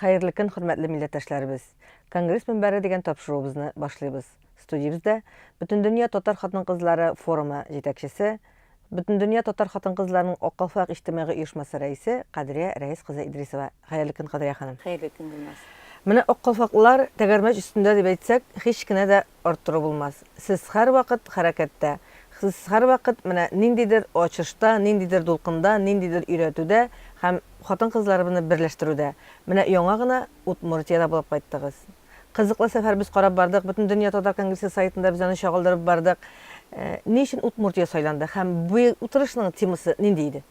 Xayrlı kün, hürmetli milletteşlerimiz. Kongres minberi деген topşırığımızı başlayız. Stüdyomuzda Bütün Dünya Tatar Xатын Kızları Forumu yetekçisi, Bütün Dünya Tatar Xатын Kızlarının Oqqalfaq İçtimai Uyuşması reisi Qadriye Reis kızı İdrisova. Xayrlı kün Qadriye hanım. Xayrlı kün Gülnaz. Mine oqqalfaqlar tegermeç üstünde deb aytsak, hiç kine de arttırı bulmaz. Siz her vakit harekette, siz her vakit mine nindidir açışta, nindidir dolqında, nindidir üretüde, hem xатын kızlarını birleştirüde. Mine yoңа gına Udmurtiyada bulup qaytdığız. Kızıqlı sefer biz qarab bardık, Bütün Dünya Tatar Kongresi saytında biz onu şagıldırıp bardık. Ne için Udmurtiya saylandı? Hem bu oturuşның teması nindiydi?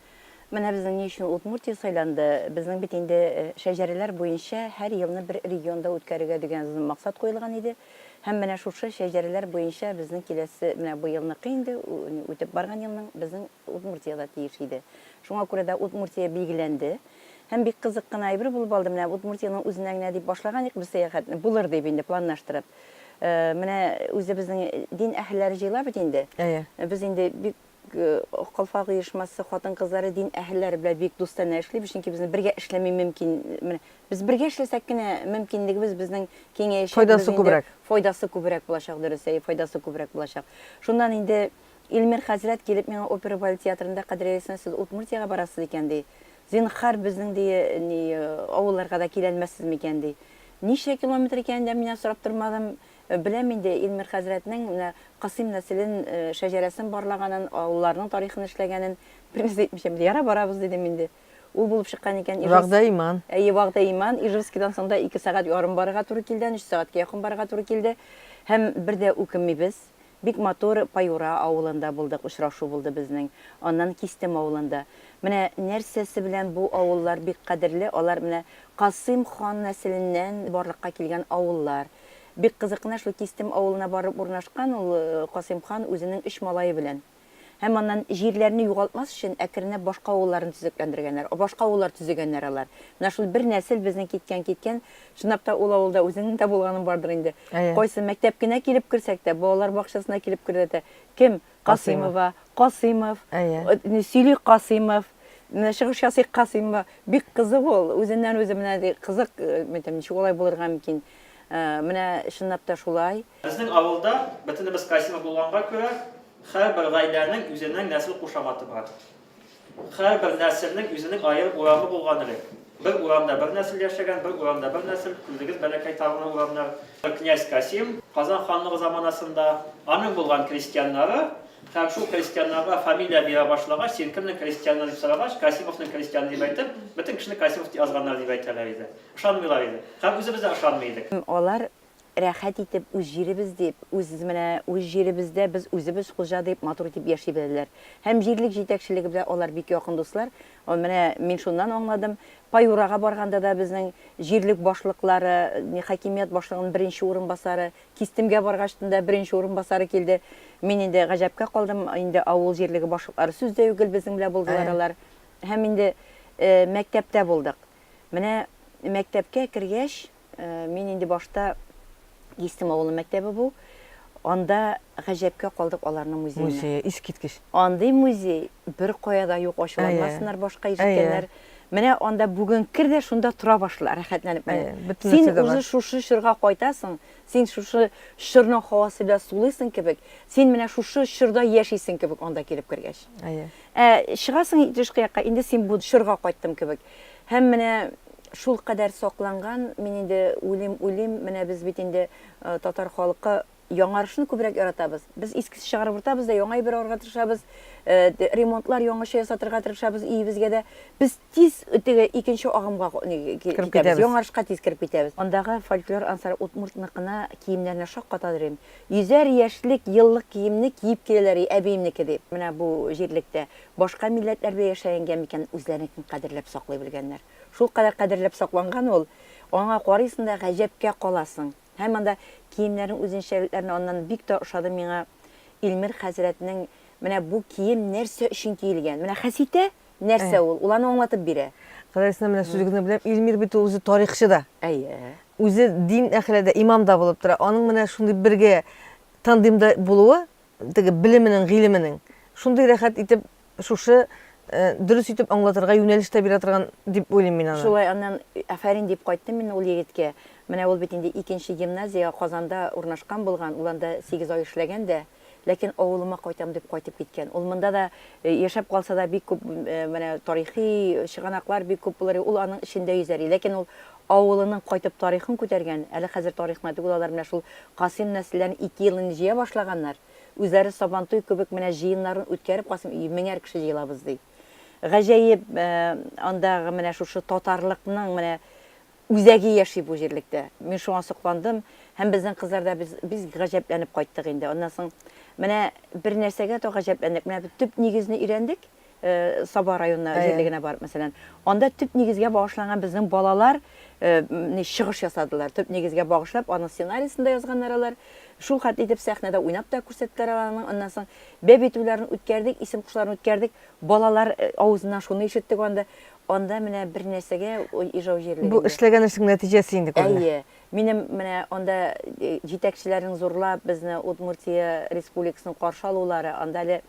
Менә безнең ни өчен Удмуртия сайланды? Безнең бит инде шәҗәрәләр буенча һәр елны бер регионда үткәрергә дигән максат куелган иде. Һәм менә шушы шәҗәрәләр буенча безнең киләсе менә бу елныкы инде үтеп барган елның безнең Удмуртиядә тиеш иде. Шуңа күрә дә Удмуртия билгеләнде. Һәм бик кызык кына әйбер булып алды. Менә Удмуртияның үзенә генә дип башлаган ик без сәяхәтне. Булыр дип инде планлаштырып. Менә үзе безнең дин әһелләре җыела бит инде. Без инде бик Oqqalfaq uyuşması, xатын kızları, din əhlləri bilə bik dostlarına işləyib, çünki bizə birgə işləmək mümkün. Biz birgə işləsək ki, mümkünlüyümüz bizdən kengəyişə faydası kübürək bulaşaq, dürüstəyi, faydası kübürək bulaşaq. Şundan indi İlmir Hazret gelib mənə opera bal teatrında qadirəyəsən, siz Udmurtiyaga barasız ikəndi. Zinxar bizdən deyə avullarga da kilənməsiz mikəndi. Neçə kilometr ikəndə mənə sorab durmadım. Biləm indi İlmir Hazretinin Qasim nəslin şəcerəsinin barlağının, onların tarixini işləgənin birinizə etmişəm. Yara barabız dedim indi. O bulub çıxan ikən Vaqda iman. Vaqda iman. İjevskidən sonra 2 saat yarım barığa turu kildən, 3 saatga yaxın barığa turu kildi. Həm bir də ukimimiz Bik Motor Payura avulunda bulduk, uçraşu buldu bizning. Ondan Kistim avulunda. Менә нәрсәсе белән бу авыллар бик кадерле. Алар менә Qasim хан нәселеннән барлыкка килгән авыллар. Бик кызыкны шул Кистем авылына барып урнашкан ул Qasim хан үзенең 3 малае белән. Һәм аннан җирләрне югалтмас өчен әкренләп башка авылларын төзекләндергәннәр. Башка авыллар төзегәннәр алар. Менә шул бер нәсел безнең киткән, шунап та ул авылда үзенең дә булганым бардыр инде. Кайсы мәктәпкенә килеп керсәк тә, балалар бакчасына килеп кердә дә, кем? Qasимова, Qasимов, Сөйли Qasимов, Чыгыш ясый Qasимова. Бик кызык ул. Үзеннән үзе менә кызык, мәтәм ничек алай булырга мөмкин. Менә шунап та шулай. Безнең авылда бөтенебез Qasимов булганга күрә, һәрбер гаиләнең үзенең нәсел кушаматы бар. Һәрбер нәселнең үзенең аерым урамы булган иде. Bir uramda bir nesil yaşayan, bir uramda bir nesil, küldüğüz Belekay Tağı'nın uramlar. Knyaz Qasim, Kazan Xanlığı zamanasında anın bulgan Hristiyanları, hem şu Hristiyanlara familiya bira başlağa, Sirkim'nin Hristiyanları deyip sarağa, Qasimov'un Hristiyanı deyip aytıp, bütün kişini Qasimov yazganlar deyip aytarlar idi. Uşanmıyorlar idi. Hem özü bizde uşanmıyorduk. Onlar рәхәт итеп үз җиребез дип, үз җиребездә без үзебез хуҗа дип матур итеп яши беләләр. Һәм җирлек җитәкчелеге белән алар бик якын дуслар. Менә мин шуннан аңладым. Паюрага барганда да безнең җирлек башлыклары, хакимият башлыгының беренче урынбасары, Кистемгә баргачтында беренче урынбасары килде. Мин инде гаҗәпкә калдым. Инде авыл җирлеге башлыклары сүздә югыл безнең белән булдылар алар. Һәм инде мәктәптә булдык. Менә мәктәпкә кергәч, мин инде башта Кистем авылы мәктәбе бу. Анда гаҗәпкә калдык аларның музейына. Музей, искиткеч. Андый музей бер каяда юк, ачыламасыннар башка ишеткәннәр. Менә анда бүген кирдә шунда тора башлар, рәхәтләнеп. Син үзе шушы шырга кайтасың, син шушы шырның һавасы белән сулыйсың кебек, син менә шушы шырда яшисең кебек анда килеп кергәч. Чыгасың ишкә, инде син бу шырга кайттым кебек. Һәм менә шул кадәр сакланган, мин инде үлим, менә без бит инде татар халкы яңарышны күбрәк яратабыз. Без искесе чыгарып ортабыз да, яңа бер арга тырышабыз, ремонтлар яңаша ясатырга тырышабыз, өебезгә дә. Без тиз теге икенче агымга китәбез, яңарышка тиз кирип китәбез. Андагы фольклор ансар Удмуртныкына киемнәрне шакката дирем. 100 яшьлек, еллык киемне киеп киләләр, әбиемнеке дип. Менә бу җирлектә башка милләтләрдә яшәгәнгә микән үзләренең кадерләп саклый белгәннәр. Шул кадәр кадерләп сакланган ул. Аңа карыйсың да гаҗәпкә каласың. Һәм анда киемнәрнең үзенчәлекләрен аннан бик тә ошады миңа Илмир хәзрәтнең менә бу кием нәрсә өчен киелгән. Менә хәситә нәрсә ул? Ул аны аңлатып бирә. Кадәрсенә менә сүзегезне беләм, Илмир бит үзе тарихчы да. Үзе дин әһледә имам да булып тора. Аның менә шундый бергә тандемда булуы, теге билеменең, гыйлеменең шундый рәхәт итеп шушы дөрес итеп аңлатырга юнәлеш тә бирә торган дип уйлыйм мин аны. Шулай аннан афәрин дип кайттым мин ул егеткә. Менә ул бит инде икенче гимназия Казанда урнашкан булган, ул анда 8 ай эшләгән дә, ләкин авылыма кайтам дип кайтып киткән. Ул монда да яшәп калса да бик күп менә тарихи чыганаклар бик күп булыр. Ул аның эчендә йөзәри, ләкин ул авылының кайтып тарихын күтәргән. Әле хәзер тарихны түгел, алар менә шул Касыйм нәселләрен 2 елын җыя башлаганнар. Үзләре Сабантуй кебек менә җыеннарын үткәреп Касыйм 1000 кеше җыелабыз ди. Гаҗәеп андагы менә шушы татарлыкның менә үзәге яши бу җирлектә. Мин шуңа сокландым һәм безнең кызлар да без гаҗәпләнеп кайттык инде. Аннан соң менә бер нәрсәгә то гаҗәпләндек. Менә төп нигезне өйрәндек. Саба районына җирлегенә барып мәсәлән. Анда төп нигезгә багышланган безнең балалар чыгыш ясадылар. Төп нигезгә багышлап, аның сценарийсында язганнар алар. Шул хәт итеп сәхнәдә уйнап та күрсәттеләр аның. Аннан соң бәбитүләрен үткәрдек, исем кушларын үткәрдек. Балалар авызыннан шуны ишеттек анда. Анда менә бер нәрсәгә Ижау җирлегендә. Бу эшләгән эшнең нәтиҗәсе инде күренә. Әйе. Минем менә анда җитәкчеләрен зурлап безне Удмуртия Республикасының каршы алулары, анда әле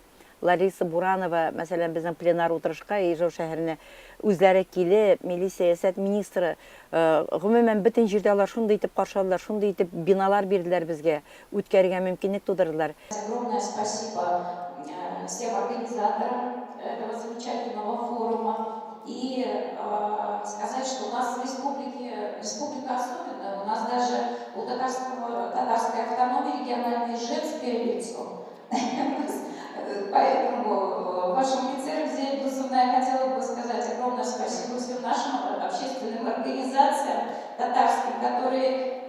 Лариса Буранова, мәсәлән, безнең пленар утырышка Ижау шәһәренә үзләре килеп, милли сәясәт министры, гомумән бөтен җирдә алар шундый итеп каршылар, шундый итеп биналар бирделәр безгә, үткәргә мөмкинлек тудырдылар. Огромное спасибо всем организаторам этого замечательного форума. И сказать, что у нас в республика особенная, у нас даже у татарской автономии региональное женское лицо. Поэтому в вашем лице, Рузель Дусовна, я хотела бы сказать огромное спасибо всем нашим общественным организациям татарским, которые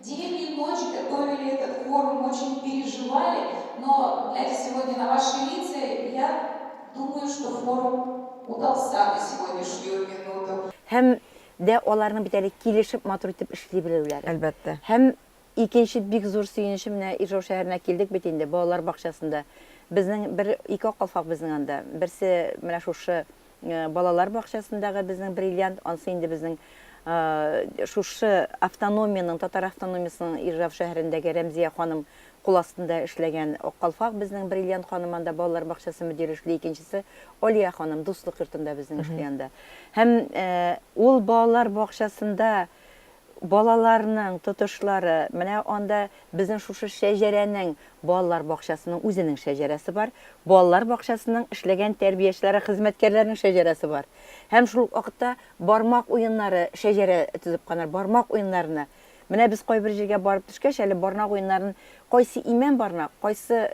день и ночь готовили этот форум, очень переживали, но глядя сегодня на ваши лица, я думаю, что форум удался на сегодняшнюю минуту. Һәм дә аларның бит әле килешеп матур итеп эшли белүләре. Әлбәттә. Һәм икенче бик зур сөенечем менә Ижау шәһәренә килдек бит инде балалар бакчасында. Безнең ике калфак безнең анда. Берсе менә шушы балалар бакчасындагы безнең бриллиант, анысы инде безнең шушы автономиянең, татар автономиясының Ижау шәһәрендәге Рәмзия ханым кул астында эшләгән калфак безнең бриллиант ханым анда балалар бакчасы мөдире эшли, икенчесе Алия ханым дуслык йортында безнең эшли анда. Һәм ул балалар бакчасында балаларның тотышлары, менә анда безнең шушы шәҗәрәнең балалар бакчасының үзенең шәҗәрәсе бар, балалар бакчасының эшләгән тәрбиячеләре, хезмәткәрләрнең шәҗәрәсе бар. Һәм шул вакытта бармак уеннары шәҗәрә төзеп канар, бармак уеннарына. Менә без кайбер җиргә барып төшкәч, әле бармак уеннарын кайсы имән бармак, кайсы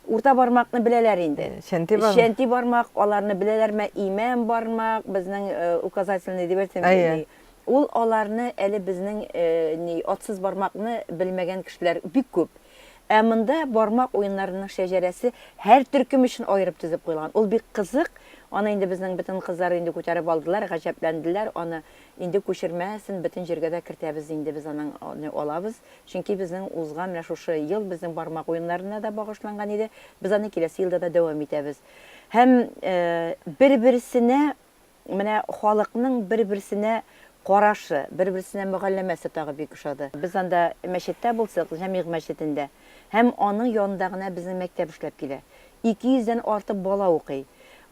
урта бармакны беләләр инде. Шәнти бармак, аларны беләләрме? Имән бармак, безнең указательный дип әйтәм. Ул аларны әле безнең атсыз бармакны белмәгән кешеләр бик күп. Ә монда бармак уеннарының шәҗәрәсе һәр төркем өчен аерып төзеп куелган. Ул бик кызык. Аны инде безнең бөтен кызлар инде күтәреп алдылар, гаҗәпләнделәр. Аны инде күчермәсен бөтен җиргә дә кертәбез инде без аны алабыз. Чөнки безнең узган менә шушы ел безнең бармак уеннарына да багышланган иде. Без аны киләсе елда да дәвам итәбез. Һәм бер-берсенә менә халыкның бер-берсенә карашы, бер-берсенә мөгамәләсе тагы бик ошады. Без анда мәчеттә булсак, җәмигъ мәчетендә, һәм аның янында гына безнең мәктәп эшләп килә. 200дән артык бала укый.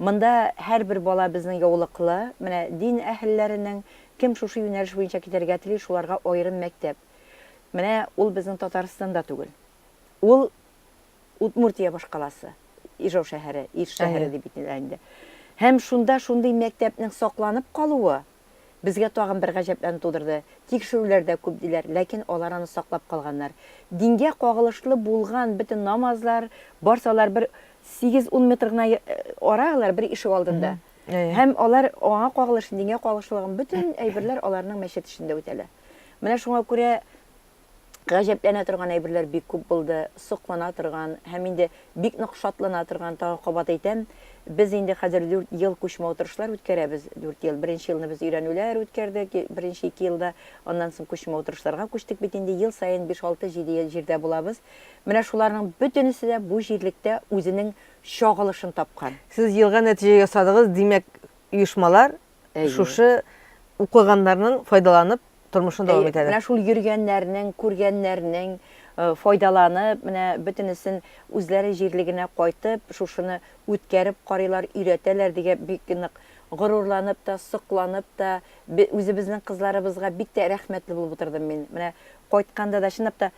Монда һәрбер бала безнең яулыклы, менә дин әһелләренең кем шушы юнәлеш буенча китәргә тели, шуларга аерым мәктәп. Менә ул безнең Татарстанда түгел. Ул Удмуртия башкаласы, Ижау шәһәре, Иш шәһәре дип әйтелә инде. Һәм шунда шундый мәктәпнең сакланып калуы безгә тагын бер гаҗәплән тудырды. Тикшерүләр дә күп диләр, ләкин алар аны саклап калганнар. Дингә кагылышлы булган бөтен намазлар, барсалар бер 8-10 метр гына аралар бер ишек алдында. Һәм алар аңа кагылышлы, дингә кагылышлыгын бөтен әйберләр аларның мәчет эчендә үтәлә. Менә шуңа күрә гаҗәпләнә торган әйберләр бик күп булды, соклана торган, һәм инде бик нык шатлана торган, тагы кабат әйтәм, без инде хәзер 4 ел күчмә утырышлар үткәрәбез. 4 ел. Беренче елны без өйрәнүләр үткәрдек, беренче 2 елда, аннан соң күчмә утырышларга күчтек бит инде ел саен 5-6-7 җирдә булабыз. Менә шуларның бөтенесе дә бу җирлектә үзенең чагылышын тапкан. Сез елга нәтиҗә ясадыгыз, димәк, оешмалар шушы укыганнарның файдаланып тормышын дәвам итәләр. Менә шул йөргәннәрнең, күргәннәрнең, файдаланып, менә бөтенесен үзләре җирлегенә кайтып, шушыны үткәреп карыйлар, өйрәтәләр дигән бик нык горурланып та, сокланып та, үзебезнең кызларыбызга бик тә рәхмәтле булып утырдым мин. Менә кайтканда да чынлап та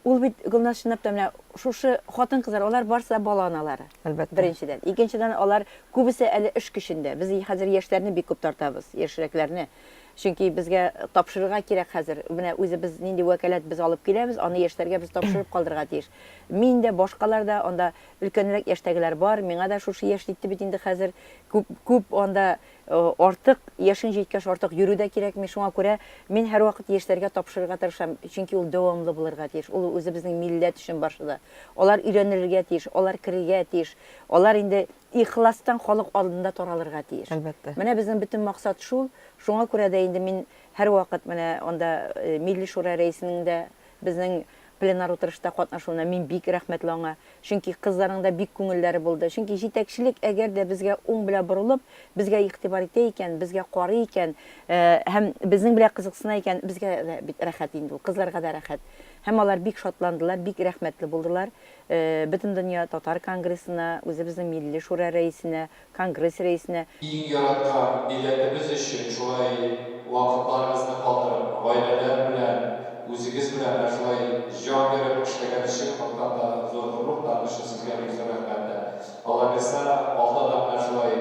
ул бит Гөлназ чынлап та менә шушы хатын-кызлар, алар барса бала аналары. Әлбәттә. Беренчедән. Икенчедән, алар күбесе әле эш көчендә. Без хәзер яшьләрне бик күп тартабыз, яшьрәкләрне. Чөнки безгә тапшырырга кирәк хәзер. Менә үзебез нинди вәкаләт без алып киләбез, аны яшьләргә без тапшырып калдырырга тиеш. Мин дә, башкалар да, анда өлкәнрәк яшьтәгеләр бар. Миңа да шушы яшь итте бит инде хәзер күп анда артык яшен җиткәч артык йөрү дә кирәкми. Шуңа күрә мин һәр вакыт яшьләргә тапшырырга тырышам. Чөнки ул дәвамлы булырга тиеш. Ул үзебезнең милләт өчен башыда. Алар өйрәнергә тиеш, алар керергә тиеш. Алар инде ихластан халык алдында таралырга тиеш. Әлбәттә. Менә безнең бөтен максат шул. Шуңа күрә дә инде мин һәр вакыт менә анда Милли шура рәисенең дә безнең пленар утырышта катнашуына мин бик рәхмәтле аңа. Чөнки кызларның да бик күңелләре булды. Чөнки җитәкчелек әгәр дә безгә уң белән борылып, безгә игътибар итә икән, безгә карый икән, һәм безнең белән кызыксына икән, безгә дә бит рәхәт инде ул, кызларга да рәхәт. Һәм алар бик шатландылар, бик рәхмәтле булдылар. Бөтен дөнья татар конгрессына, үзебезнең Милли шура рәисенә, конгресс рәисенә Иң яраткан милләтебез өчен шулай вакытларыгызны калдырып, гаиләләр белән, үзегез белән шулай җан биреп эшләгән өчен хакта зур хурлык танышы сезгә бик зур рәхмәт. Алла берсә алда да шулай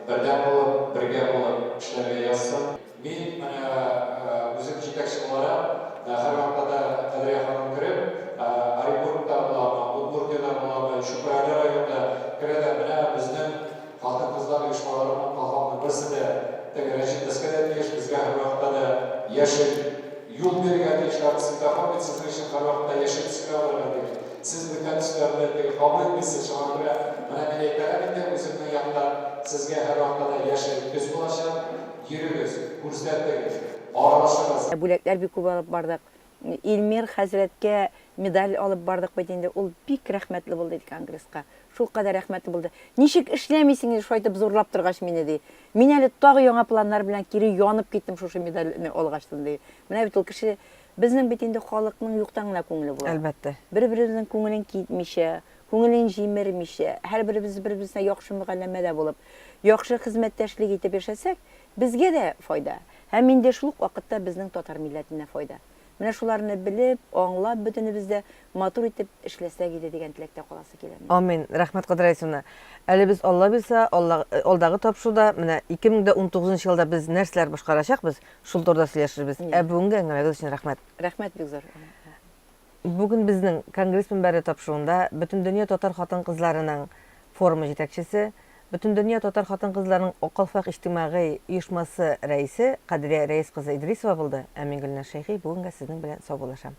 бердәм булып, бергә булып эшләргә язсын. Мин менә үзем җитәкче буларак, һәр вакытта Кадрия ханым кереп, Оренбургта буламы, Удмуртиядә буламы, Шүрәле районында керәдә менә безнең хатын-кызлар оешмаларының калганның берсе дә Рәшит Дәскәдә тиеш, безгә һәр вакытта да яшел юл бирергә тиеш, светофор бит сезнең өчен һәр вакытта яшел төскә алырга тиеш. Сез бүтән төсләрне кабул итмисез, шуңа күрә менә мин әйтәм инде үземнең янда сезгә һәр вакытта да яшел төс булачак. Йөрегез, күрсәтегез, аралашыгыз. Бүләкләр бик күп алып бардык. Илмир хәзрәткә медаль алып бардык бит инде. Ул бик рәхмәтле булды конгресска. Шул кадәр рәхмәтле булды. Ничек эшләмисеңез шайтып зурлап торгач мине ди. Мин әле тагы яңа планнар белән кире янып киттем шушы медальне алгачтан ди. Менә бит ул кеше безнең бит инде халыкның юктан гына күңеле була. Әлбәттә. Бер-беребезнең күңелен китмичә, күңелен җимермичә, һәрберебез бер-беребезне яхшы мөгамәләдә булып, яхшы хезмәттәшлек итеп яшәсәк, безгә дә файда. Һәм инде шул ук вакытта безнең татар милләтенә файда. Менә шуларны белеп, аңлап, бөтенебез дә матур итеп эшләсәк иде дигән теләктә каласы килә. Амин. Рәхмәт Кадрия Исуна. Әле без Алла билсә, алдагы тапшыруда менә 2019 елда без нәрсәләр башкарачакбыз, шул турыда сөйләшербез. Бүгенге әңгәмәгез өчен рәхмәт. Рәхмәт бик зур. Бүген безнең конгресс мөнбәре тапшыруында Бөтен дөнья татар хатын-кызларының форумы җитәкчесе, Бөтен дөнья татар хатын-кызларының Акылфак иҗтимагый оешмасы рәисе Кадрия Рәис кызы Идрисова булды. Ә мин Гөлназ Шәйхи бүгенгә сезнең белән саубуллашам.